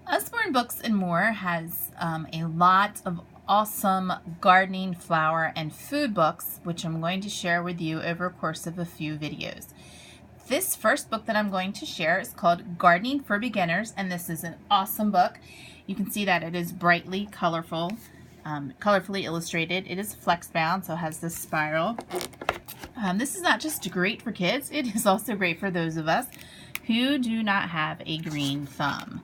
Usborne Books and More has a lot of awesome gardening, flower, and food books, which I'm going to share with you over a course of a few videos. This first book that I'm going to share is called Gardening for Beginners, and this is an awesome book. You can see that it is brightly colorful, colorfully illustrated. It is flex bound, so it has this spiral. This is not just great for kids, it is also great for those of us who do not have a green thumb.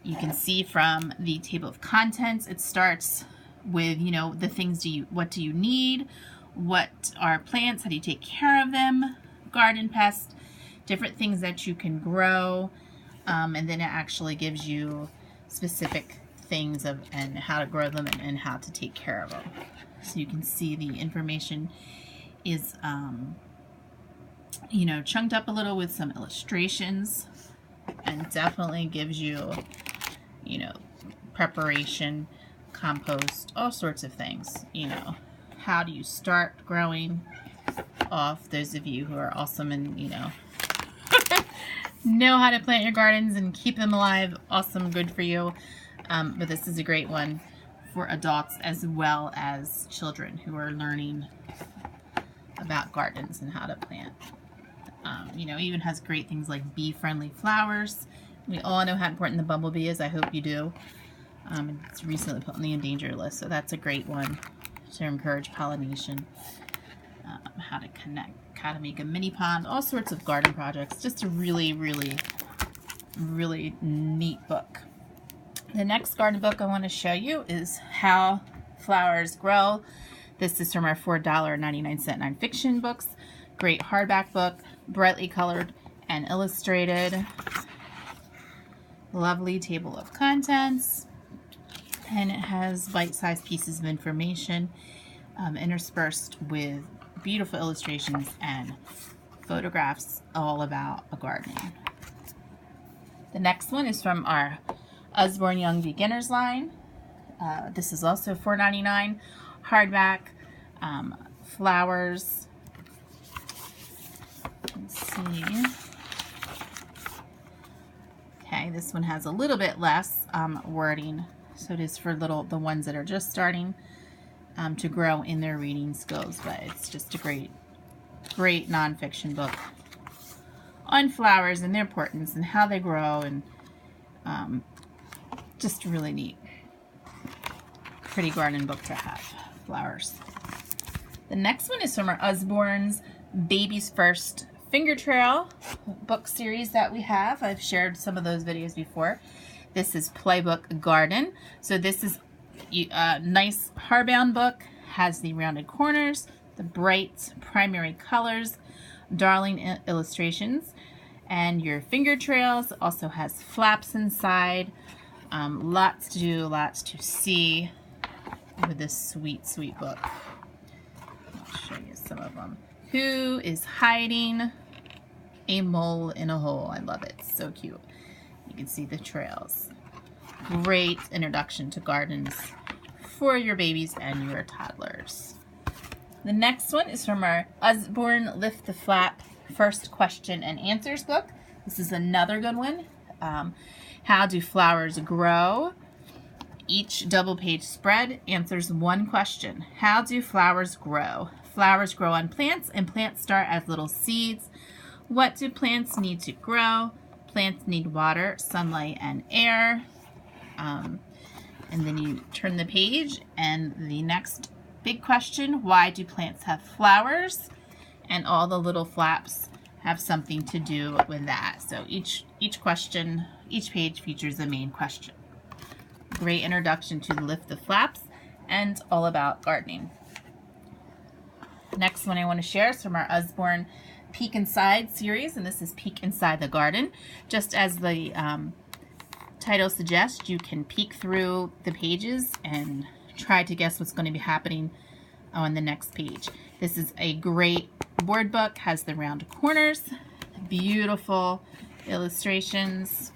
You can see from the table of contents, it starts with, the things what do you need, what are plants, how do you take care of them, garden pests, different things that you can grow, and then it actually gives you specific things and how to grow them and how to take care of them. So you can see the information is, chunked up a little with some illustrations, and definitely gives you, preparation, compost, all sorts of things. How do you start growing off, those of you who are awesome and, know how to plant your gardens and keep them alive. Awesome, good for you. But this is a great one for adults as well as children who are learning about gardens and how to plant. Even has great things like bee-friendly flowers. We all know how important the bumblebee is. I hope you do. It's recently put on the endangered list, so that's a great one to encourage pollination. How to connect, how to make a mini pond, all sorts of garden projects. Just a really, really, really neat book. The next garden book I want to show you is How Flowers Grow. This is from our $4.99 nonfiction books. Great hardback book, brightly colored and illustrated. Lovely table of contents. And it has bite-sized pieces of information interspersed with beautiful illustrations and photographs all about a gardening. The next one is from our Usborne Young Beginners line. This is also $4.99 hardback, flowers. Let's see. Okay, this one has a little bit less wording, so it is for the ones that are just starting to grow in their reading skills, but it's just a great nonfiction book on flowers and their importance and how they grow, and just really neat. Pretty garden book to have. Flowers. The next one is from our Usborne's Baby's First Finger Trail book series that we have. I've shared some of those videos before. This is Playbook Garden. So this is a nice hardbound book, has the rounded corners, the bright primary colors, darling illustrations, and your finger trails. Also has flaps inside. Lots to do, lots to see with this sweet, sweet book. I'll show you some of them. Who is hiding a mole in a hole? I love it. So cute. You can see the trails. Great introduction to gardens for your babies and your toddlers. The next one is from our Usborne Lift the Flap First Question and Answers book. This is another good one. How do flowers grow? Each double page spread answers one question. How do flowers grow? Flowers grow on plants, and plants start as little seeds. What do plants need to grow? Plants need water, sunlight, and air. And then you turn the page, and the next big question, why do plants have flowers? And all the little flaps have something to do with that. So each page features the main question. Great introduction to Lift the Flaps and all about gardening. Next one I want to share is from our Usborne Peek Inside series, and this is Peek Inside the Garden. Just as the title suggests, you can peek through the pages and try to guess what's going to be happening on the next page. This is a great board book, has the round corners, beautiful illustrations.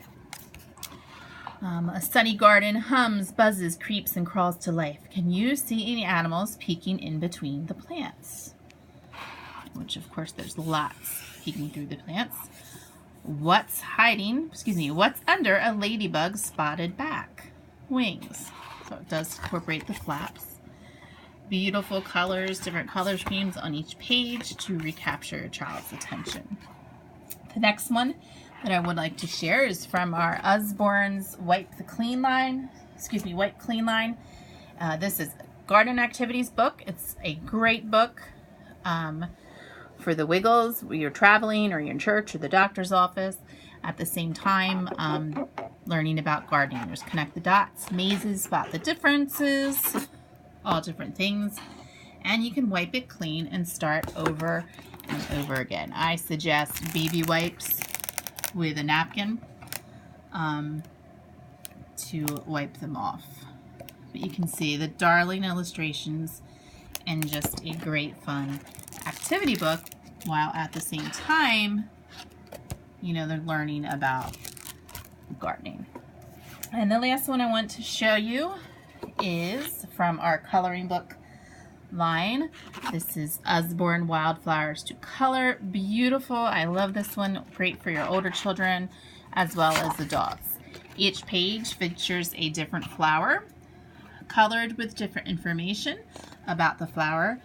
A sunny garden hums, buzzes, creeps, and crawls to life. Can you see any animals peeking in between the plants? Which, of course, there's lots peeking through the plants. What's under a ladybug's spotted back? Wings. So it does incorporate the flaps. Beautiful colors, different color schemes on each page to recapture your child's attention. The next one that I would like to share is from our Usborne's Wipe Clean line. This is Garden Activities book. It's a great book for the Wiggles when you're traveling or you're in church or the doctor's office. At the same time, learning about gardening. There's connect the dots, mazes, spot the differences, all different things. And you can wipe it clean and start over and over again. I suggest baby wipes with a napkin to wipe them off. But you can see the darling illustrations and just a great fun activity book, while at the same time, you know, they're learning about gardening. And the last one I want to show you is from our coloring book line. This is Usborne Wildflowers to Color. Beautiful. I love this one. Great for your older children as well as adults. Each page features a different flower, colored with different information about the flower,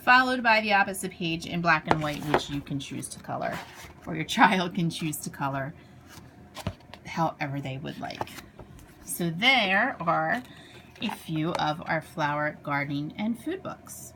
followed by the opposite page in black and white, which you can choose to color, or your child can choose to color however they would like. So there are a few of our flower, gardening, and food books.